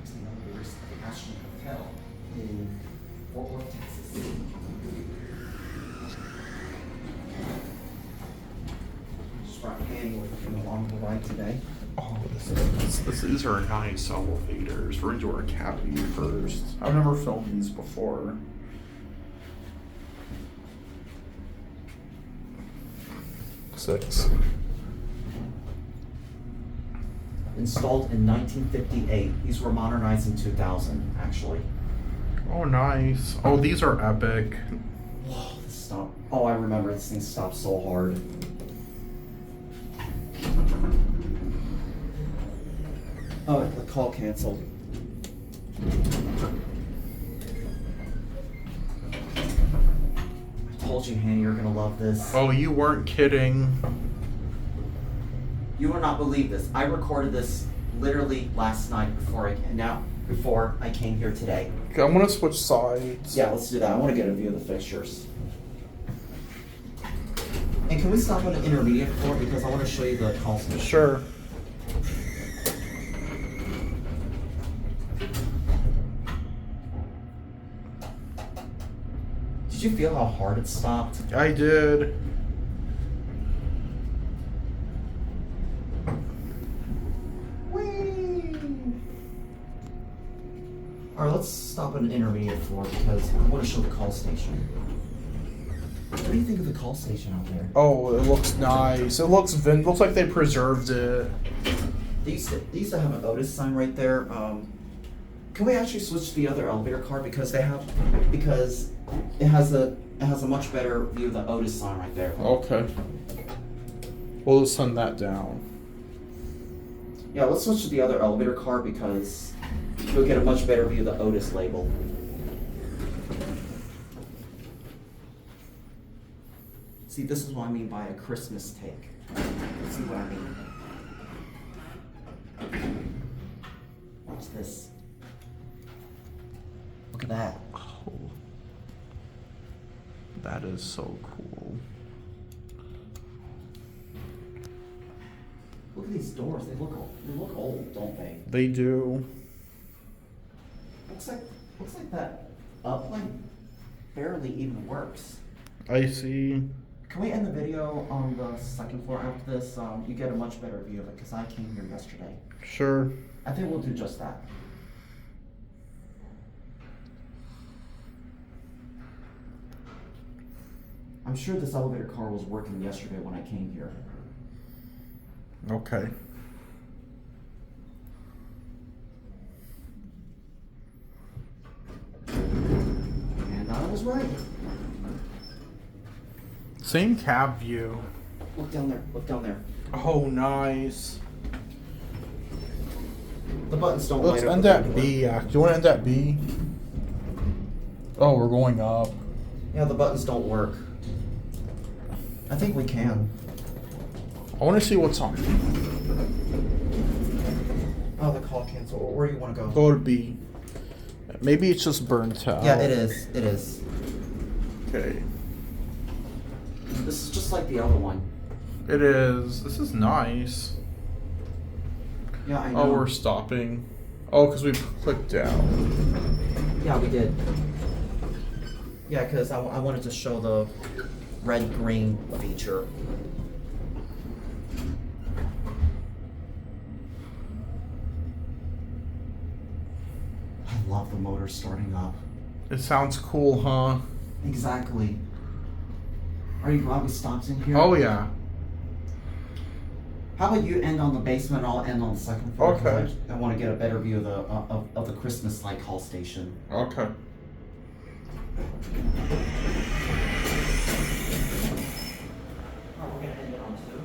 to the elevators at the Ashton Hotel in Fort Worth, Texas. Just brought Annie with me along the ride today. Oh, these are nice elevators. We're into our cavity first. I've never filmed these before. Six. Installed in 1958. These were modernized in 2000, actually. Oh, nice. Oh, these are epic. Oh, this stop. Oh, I remember this thing stopped so hard. Oh, the call canceled. I told you, Hanny, you're gonna love this. Oh, you weren't kidding. You will not believe this. I recorded this literally last night before I came here today. Okay, I'm gonna switch sides. Yeah, let's do that. I want to get a view of the fixtures. And can we stop on the intermediate floor because I want to show you the call station. Sure. Did you feel how hard it stopped? I did. Alright, let's stop on an intermediate floor because I want to show the call station. What do you think of the call station out there? Oh, it looks nice. It looks like they preserved it. They used to have an Otis sign right there. Can we actually switch to the other elevator car because it has a much better view of the Otis sign right there. Okay. We'll just send that down. Yeah, let's switch to the other elevator car because you'll get a much better view of the Otis label. See, this is what I mean by a Christmas take. See what I mean? Watch this. Look at that. Oh, that is so cool. Look at these doors. They look old, don't they? They do. Looks like that upline barely even works. I see. Can we end the video on the second floor after this? You get a much better view of it because I came here yesterday. Sure. I think we'll do just that. I'm sure this elevator car was working yesterday when I came here. Okay. And I was right. Same cab view. Look down there. Look down there. Oh, nice. The buttons don't Let's light up. end at B. Do you want to end at B? Oh, we're going up. Yeah, the buttons don't work. I think we can. I want to see what's on. Oh, the call cancel. Where do you want to go? Go to B. Maybe it's just burnt out. Yeah, it is. It is. Okay. This is just like the other one. It is. This is nice. Yeah, I know. Oh, we're stopping. Oh, because we clicked down. Yeah, we did. Yeah, because I wanted to show the red-green feature. I love the motor starting up. It sounds cool, huh? Exactly. Are you glad we stopped in here? Oh, yeah. How about you end on the basement and I'll end on the second floor? Okay. 'Cause I want to get a better view of the Christmas light call station. Okay. Oh, we're gonna end it on 2.